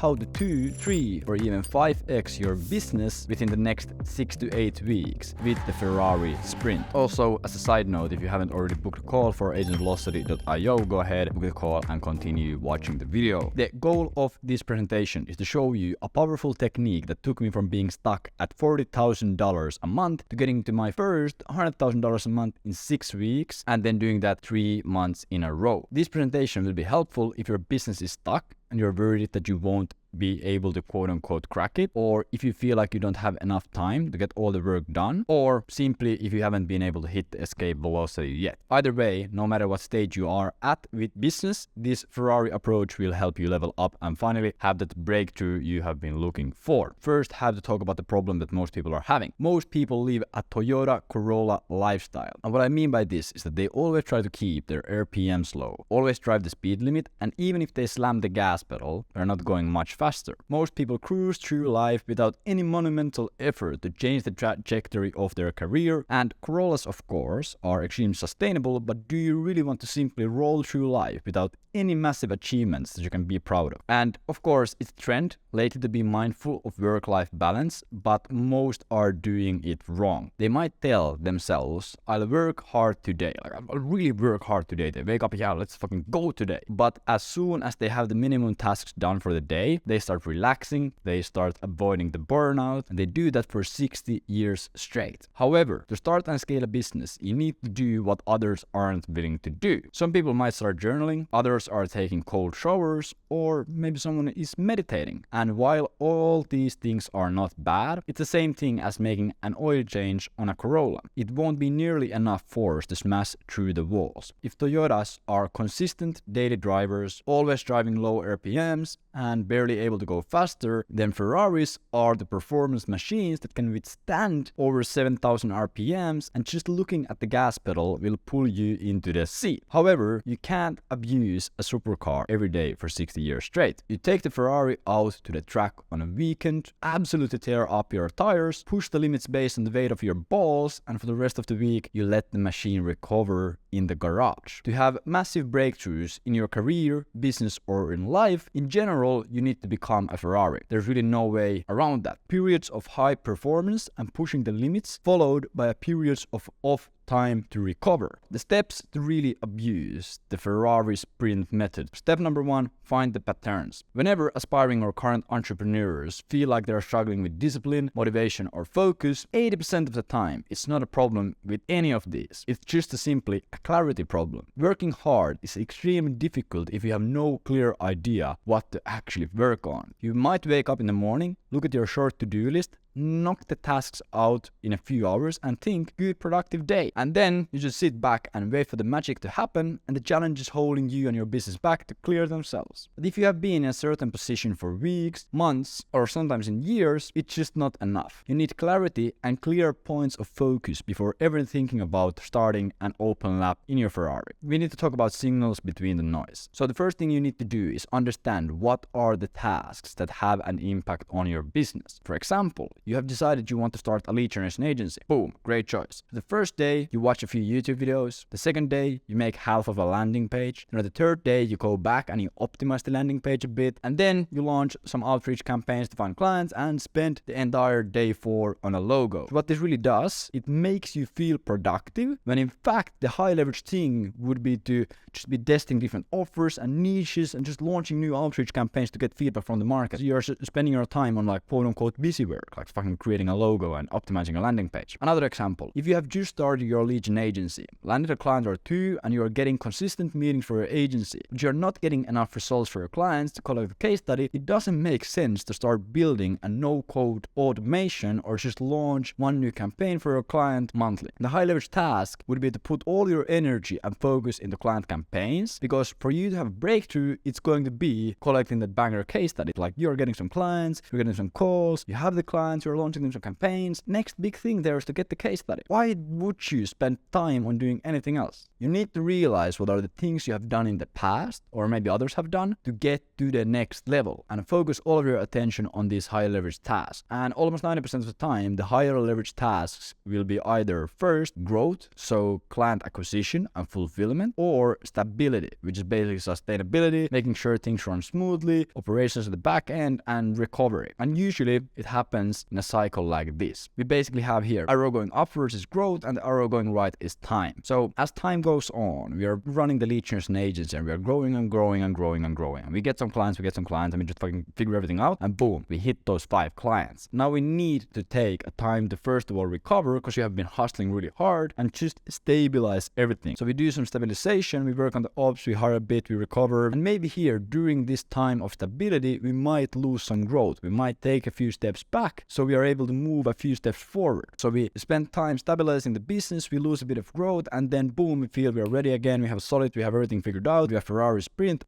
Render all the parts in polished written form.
how to 2, 3 or even 5x your business within the next 6 to 8 weeks with the Ferrari sprint. Also, as a side note, if you haven't already booked a call for agentvelocity.io, go ahead, book the call and continue watching the video. The goal of this presentation is to show you a powerful technique that took me from being stuck at $40,000 a month to getting to my first $100,000 a month in 6 weeks and then doing that 3 months in a row. This presentation will be helpful if your business is stuck and you're worried that you won't be able to quote-unquote crack it, or if you feel like you don't have enough time to get all the work done, or simply if you haven't been able to hit the escape velocity yet. Either way, no matter what stage you are at with business, this Ferrari approach will help you level up and finally have that breakthrough you have been looking for. First, have to talk about the problem that most people are having. Most people live a Toyota Corolla lifestyle, and what I mean by this is that they always try to keep their RPMs low, always drive the speed limit, and even if they slam the gas pedal, they're not going much faster. Most people cruise through life without any monumental effort to change the trajectory of their career, and Corollas, of course, are extremely sustainable, but do you really want to simply roll through life without any massive achievements that you can be proud of? And of course, it's a trend lately to be mindful of work-life balance, but most are doing it wrong. They might tell themselves, I'll work hard today. I'll really work hard today. They wake up, yeah, let's fucking go today. But as soon as they have the minimum tasks done for the day, they start relaxing, they start avoiding the burnout, and they do that for 60 years straight. However, to start and scale a business, you need to do what others aren't willing to do. Some people might start journaling, others are taking cold showers, or maybe someone is meditating. And while all these things are not bad, it's the same thing as making an oil change on a Corolla. It won't be nearly enough force to smash through the walls. If Toyotas are consistent daily drivers, always driving low RPMs, and barely able to go faster, then Ferraris are the performance machines that can withstand over 7,000 RPMs, and just looking at the gas pedal will pull you into the sea. However, you can't abuse a supercar every day for 60 years straight. You take the Ferrari out to the track on a weekend, absolutely tear up your tires, push the limits based on the weight of your balls, and for the rest of the week you let the machine recover in the garage. To have massive breakthroughs in your career, business, or in life, in general, you need to become a Ferrari. There's really no way around that. Periods of high performance and pushing the limits, followed by periods of off time to recover. The steps to really abuse the Ferrari sprint method. Step number 1, find the patterns. Whenever aspiring or current entrepreneurs feel like they're struggling with discipline, motivation, or focus, 80% of the time it's not a problem with any of these. It's just simply a clarity problem. Working hard is extremely difficult if you have no clear idea what to actually work on. You might wake up in the morning, look at your short to-do list, knock the tasks out in a few hours and think, good productive day. And then you just sit back and wait for the magic to happen and the challenges holding you and your business back to clear themselves. But if you have been in a certain position for weeks, months, or sometimes in years, it's just not enough. You need clarity and clear points of focus before ever thinking about starting an open lap in your Ferrari. We need to talk about signals between the noise. So the first thing you need to do is understand what are the tasks that have an impact on your business. For example, you have decided you want to start a lead generation agency. Boom, great choice. The first day, you watch a few YouTube videos. The second day, you make half of a landing page. Then the third day, you go back and you optimize the landing page a bit. And then you launch some outreach campaigns to find clients and spend the entire day 4 on a logo. So what this really does, it makes you feel productive, when in fact, the high leverage thing would be to just be testing different offers and niches and just launching new outreach campaigns to get feedback from the market. So you're spending your time on like quote unquote busy work, like fucking creating a logo and optimizing a landing page. Another example, if you have just started your lead gen agency, landed a client or two, and you are getting consistent meetings for your agency, but you're not getting enough results for your clients to collect a case study, it doesn't make sense to start building a no-code automation or just launch one new campaign for your client monthly. The high leverage task would be to put all your energy and focus into client campaigns, because for you to have a breakthrough, it's going to be collecting that banger case study. Like you're getting some clients, you're getting some calls, you have the clients, clients, you're launching them some campaigns. Next big thing there is to get the case study. Why would you spend time on doing anything else? You need to realize what are the things you have done in the past, or maybe others have done, to get to the next level, and focus all of your attention on these high leverage tasks. And almost 90% of the time, the higher leverage tasks will be either first growth, so client acquisition and fulfillment, or stability, which is basically sustainability, making sure things run smoothly, operations at the back end, and recovery. And usually it happens in a cycle like this. We basically have here arrow going upwards is growth and the arrow going right is time. So as time goes on, we are running the lead generation agency and we are growing and growing and growing and growing. And we get some clients, and we just fucking figure everything out, and boom, we hit those 5 clients. Now we need to take a time to first of all recover, because you have been hustling really hard, and just stabilize everything. So we do some stabilization, we work on the ops, we hire a bit, we recover, and maybe here during this time of stability we might lose some growth. We might take a few steps back so we are able to move a few steps forward. So we spend time stabilizing the business, we lose a bit of growth, and then boom, we feel we are ready again, we have solid, we have everything figured out, we have Ferrari sprint.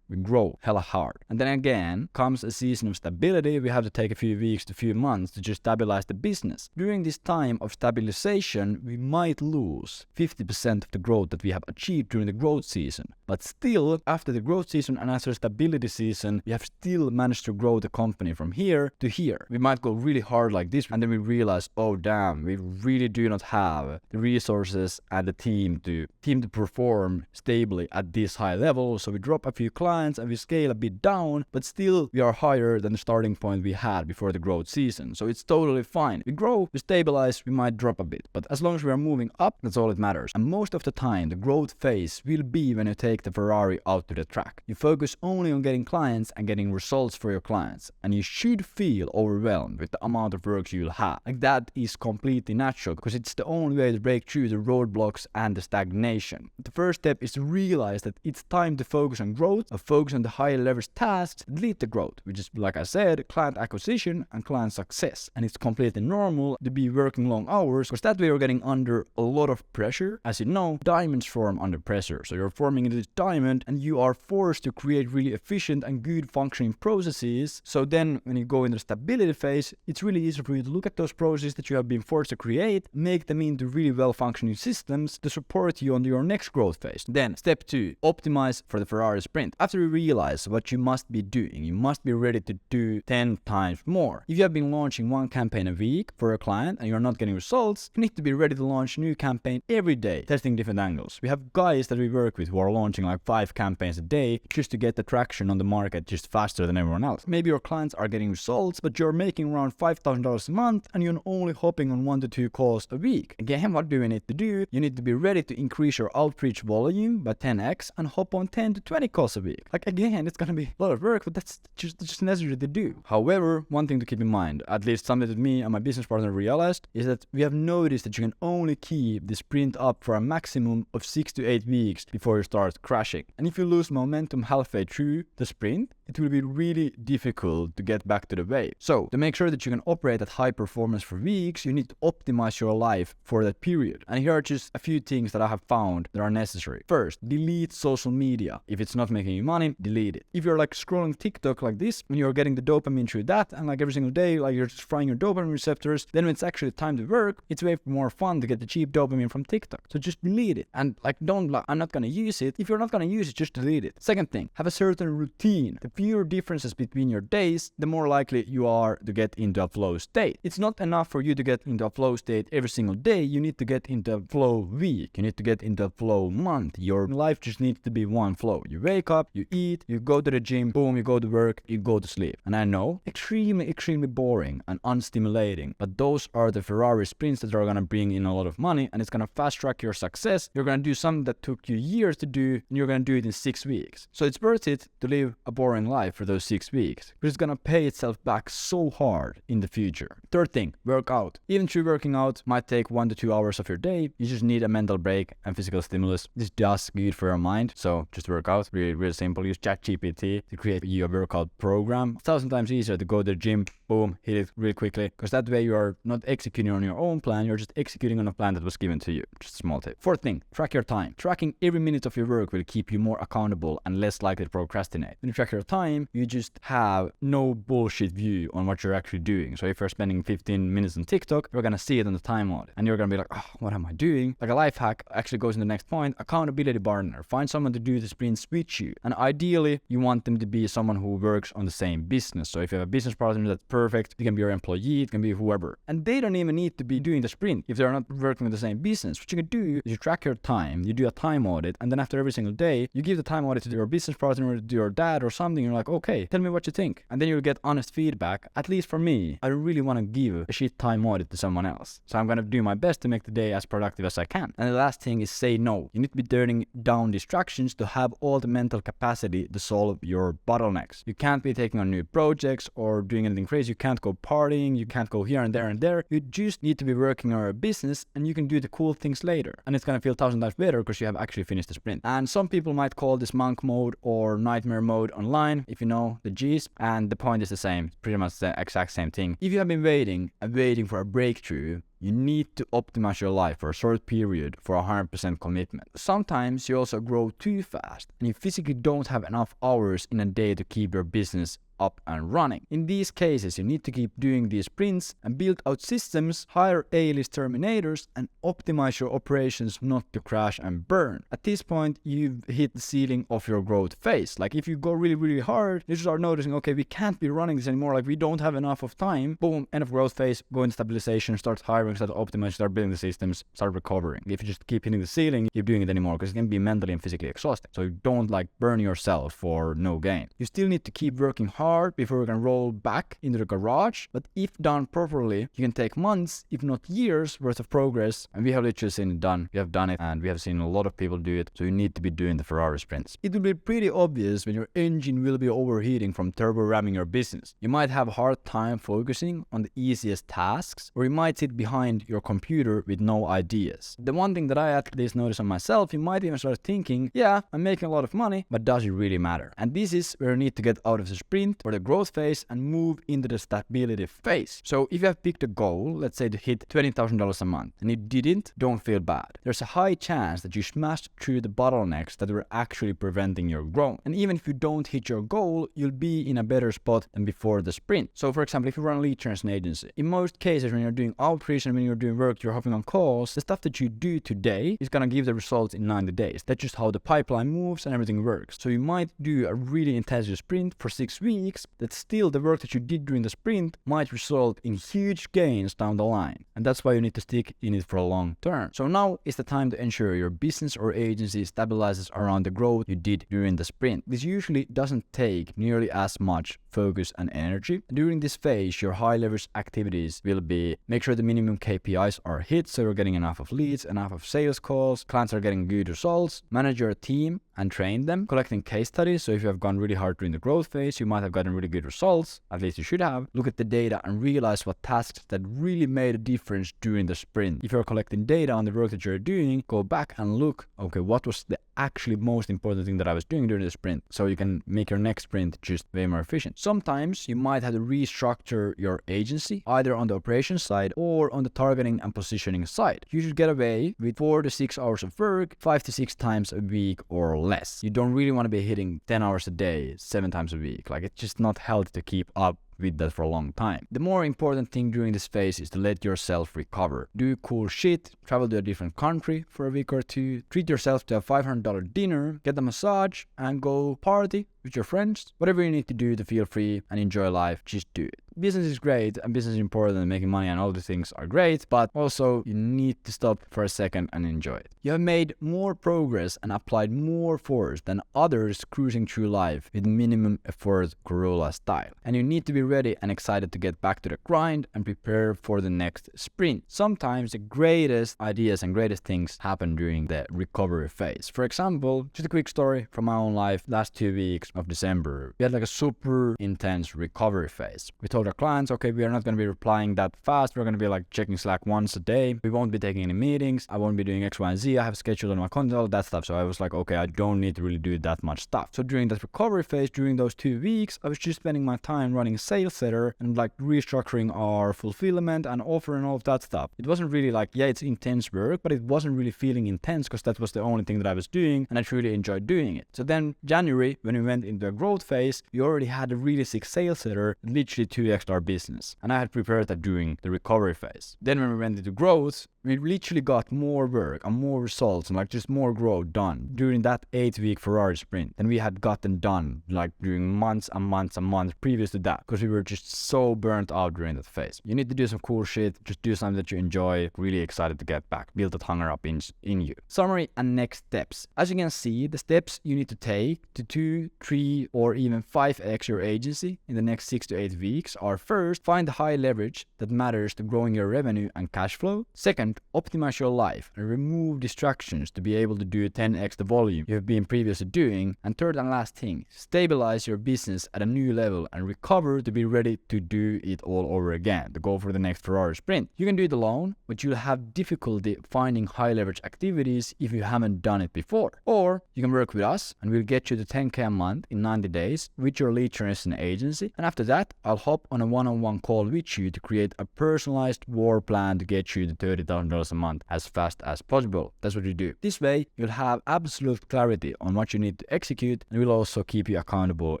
We grow hella hard. And then again comes a season of stability. We have to take a few weeks to a few months to just stabilize the business. During this time of stabilization, we might lose 50% of the growth that we have achieved during the growth season. But still, after the growth season and after the stability season, we have still managed to grow the company from here to here. We might go really hard like this, and then we realize, oh damn, we really do not have the resources and the team to perform stably at this high level. So we drop a few clients and we scale a bit down, but still we are higher than the starting point we had before the growth season. So it's totally fine. We grow, we stabilize, we might drop a bit, but as long as we are moving up, that's all that matters. And most of the time, the growth phase will be when you take the Ferrari out to the track. You focus only on getting clients and getting results for your clients, and you should feel overwhelmed with the amount of work you'll have. Like, that is completely natural, because it's the only way to break through the roadblocks and the stagnation. The first step is to realize that it's time to focus on growth, focus on the higher leverage tasks that lead to growth, which is, like I said, client acquisition and client success. And it's completely normal to be working long hours, because that way you're getting under a lot of pressure. As you know, diamonds form under pressure. So you're forming into this diamond and you are forced to create really efficient and good functioning processes. So then when you go into the stability phase, it's really easy for you to look at those processes that you have been forced to create, make them into really well functioning systems to support you on your next growth phase. Then step 2, optimize for the Ferrari sprint. After you realize what you must be doing, you must be ready to do 10 times more. If you have been launching one campaign a week for a client and you're not getting results, you need to be ready to launch a new campaign every day, testing different angles. We have guys that we work with who are launching like 5 campaigns a day just to get the traction on the market just faster than everyone else. Maybe your clients are getting results, but you're making around $5,000 a month and you're only hopping on 1 to 2 calls a week. Again, what do you need to do? You need to be ready to increase your outreach volume by 10x and hop on 10 to 20 calls a week. Like, again, it's gonna be a lot of work, but that's just necessary to do. However, one thing to keep in mind, at least something that me and my business partner realized, is that we have noticed that you can only keep the sprint up for a maximum of 6 to 8 weeks before you start crashing. And if you lose momentum halfway through the sprint, it will be really difficult to get back to the wave. So, to make sure that you can operate at high performance for weeks, you need to optimize your life for that period. And here are just a few things that I have found that are necessary. First, delete social media. If it's not making you money, delete it. If you're like scrolling TikTok like this, when you're getting the dopamine through that, and like every single day, like you're just frying your dopamine receptors, then when it's actually time to work, it's way more fun to get the cheap dopamine from TikTok. So just delete it. And like, I'm not gonna use it. If you're not gonna use it, just delete it. Second thing, have a certain routine. The fewer differences between your days, the more likely you are to get into a flow state. It's not enough for you to get into a flow state every single day. You need to get into a flow week. You need to get into a flow month. Your life just needs to be one flow. You wake up, you eat, you go to the gym, boom, you go to work, you go to sleep. And I know, extremely boring and unstimulating, but those are the Ferrari sprints that are gonna bring in a lot of money, and it's gonna fast track your success. You're gonna do something that took you years to do, and you're gonna do it in 6 weeks. So it's worth it to live a boring life for those 6 weeks, but it's gonna pay itself back so hard in the future. Third thing, work out. Even through working out might take 1 to 2 hours of your day. You just need a mental break and physical stimulus. This is just good for your mind, so just work out. Really simple. Use ChatGPT to create you a workout program. 1,000 times easier to go to the gym, boom, hit it really quickly, because that way you are not executing on your own plan, you're just executing on a plan that was given to you. Just a small tip. Fourth thing, track your time. Tracking every minute of your work will keep you more accountable and less likely to procrastinate. When you track your time, time, you just have no bullshit view on what you're actually doing. So if you're spending 15 minutes on TikTok, you're gonna see it on the time audit and you're gonna be like, oh, what am I doing? Like a life hack actually goes in the next point, accountability partner. Find someone to do the sprints with you. And ideally, you want them to be someone who works on the same business. So if you have a business partner that's perfect, it can be your employee, it can be whoever. And they don't even need to be doing the sprint if they're not working with the same business. What you can do is you track your time, you do a time audit, and then after every single day, you give the time audit to your business partner or to your dad or something. You're like, okay, tell me what you think. And then you'll get honest feedback. At least for me, I don't really want to give a shit time audit to someone else. So I'm going to do my best to make the day as productive as I can. And the last thing is say no. You need to be turning down distractions to have all the mental capacity to solve your bottlenecks. You can't be taking on new projects or doing anything crazy. You can't go partying. You can't go here and there and there. You just need to be working on a business and you can do the cool things later. And it's going to feel 1,000 times better because you have actually finished the sprint. And some people might call this monk mode or nightmare mode online, if you know the G's. And the point is the same, pretty much the exact same thing. If you have been waiting for a breakthrough, you need to optimize your life for a short period for 100% commitment. Sometimes you also grow too fast and you physically don't have enough hours in a day to keep your business up and running. In these cases, you need to keep doing these sprints and build out systems, hire A-list terminators, and optimize your operations not to crash and burn. At this point, you've hit the ceiling of your growth phase. Like if you go really, really hard, you start noticing, okay, we can't be running this anymore. Like we don't have enough of time. Boom, end of growth phase, go into stabilization, start hiring, start optimizing, start building the systems, start recovering. If you just keep hitting the ceiling, keep doing it anymore because it can be mentally and physically exhausting. So you don't like burn yourself for no gain. You still need to keep working hard before you can roll back into the garage, but if done properly, you can take months, if not years, worth of progress. And we have literally seen it done. We have done it, and we have seen a lot of people do it. So you need to be doing the Ferrari sprints. It will be pretty obvious when your engine will be overheating from turbo ramming your business. You might have a hard time focusing on the easiest tasks, or you might sit behind your computer with no ideas. The one thing that I at least notice on myself, you might even start thinking, yeah, I'm making a lot of money, but does it really matter? And this is where you need to get out of the sprint or the growth phase and move into the stability phase. So if you have picked a goal, let's say to hit $20,000 a month, and you didn't, don't feel bad. There's a high chance that you smashed through the bottlenecks that were actually preventing your growth. And even if you don't hit your goal, you'll be in a better spot than before the sprint. So for example, if you run a lead generation agency, in most cases when you're doing outreach and when you're doing work, you're hopping on calls, the stuff that you do today is gonna give the results in 90 days. That's just how the pipeline moves and everything works. So you might do a really intensive sprint for 6 weeks, that still the work that you did during the sprint might result in huge gains down the line. And that's why you need to stick in it for a long term. So now is the time to ensure your business or agency stabilizes around the growth you did during the sprint. This usually doesn't take nearly as much focus and energy. During this phase, your high leverage activities will be make sure the minimum KPIs are hit so you're getting enough of leads, enough of sales calls, clients are getting good results, manage your team and train them, collecting case studies. So if you have gone really hard during the growth phase, you might have gotten really good results, at least you should have. Look at the data and realize what tasks that really made a difference during the sprint. If you're collecting data on the work that you're doing, go back and look, okay, what was the actually most important thing that I was doing during the sprint, so you can make your next sprint just way more efficient. Sometimes you might have to restructure your agency, either on the operations side or on the targeting and positioning side. You should get away with 4 to 6 hours of work 5 to 6 times a week or less. You don't really want to be hitting 10 hours a day 7 times a week. Like, it's just not healthy to keep up with that for a long time. The more important thing during this phase is to let yourself recover. Do cool shit, travel to a different country for a week or two, treat yourself to a $500 dinner, get a massage, and go party with your friends. Whatever you need to do to feel free and enjoy life, just do it. Business is great and business is important and making money and all the things are great, but also you need to stop for a second and enjoy it. You have made more progress and applied more force than others cruising through life with minimum effort guerrilla style. And you need to be ready and excited to get back to the grind and prepare for the next sprint. Sometimes the greatest ideas and greatest things happen during the recovery phase. For example, just a quick story from my own life. Last 2 weeks of December, we had like a super intense recovery phase. We talked our clients, okay, we are not going to be replying that fast. We're going to be like checking Slack once a day. We won't be taking any meetings. I won't be doing X, Y, and Z. I have scheduled on my content, all that stuff. So I was like, okay, I don't need to really do that much stuff. So during that recovery phase, during those 2 weeks, I was just spending my time running a sales letter and like restructuring our fulfillment and offer and all of that stuff. It wasn't really like, yeah, it's intense work, but it wasn't really feeling intense because that was the only thing that I was doing and I truly enjoyed doing it. So then January, when we went into a growth phase, we already had a really sick sales letter, literally 2x our business. And I had prepared that during the recovery phase. Then when we went into growth, we literally got more work and more results and like just more growth done during that 8-week Ferrari sprint than we had gotten done like during months and months and months previous to that, because we were just so burnt out during that phase. You need to do some cool shit, just do something that you enjoy, really excited to get back, build that hunger up in you. Summary and next steps. As you can see, the steps you need to take to 2, 3 or even 5x your agency in the next 6 to 8 weeks are: first, find the high leverage that matters to growing your revenue and cash flow. Second, optimize your life and remove distractions to be able to do 10x the volume you have been previously doing. And third and last thing, stabilize your business at a new level and recover to be ready to do it all over again, to go for the next Ferrari sprint. You can do it alone, but you'll have difficulty finding high leverage activities if you haven't done it before. Or you can work with us and we'll get you to 10k a month in 90 days with your lead generation agency. And after that, I'll hop on a one-on-one call with you to create a personalized war plan to get you to $30,000 a month as fast as possible. That's what you do. This way, you'll have absolute clarity on what you need to execute, and we'll also keep you accountable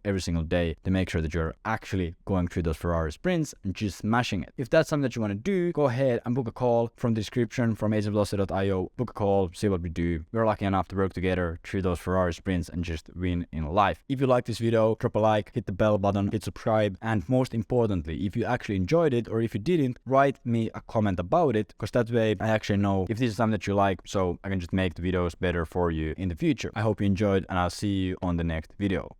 every single day to make sure that you're actually going through those Ferrari sprints and just smashing it. If that's something that you want to do, go ahead and book a call from the description from agentvelocity.io. Book a call, see what we do. We're lucky enough to work together through those Ferrari sprints and just win in life. If you like this video, drop a like, hit the bell button, hit subscribe, and most importantly, if you actually enjoyed it or if you didn't, write me a comment about it, because that way I actually know if this is something that you like, so I can just make the videos better for you in the future. I hope you enjoyed, and I'll see you on the next video.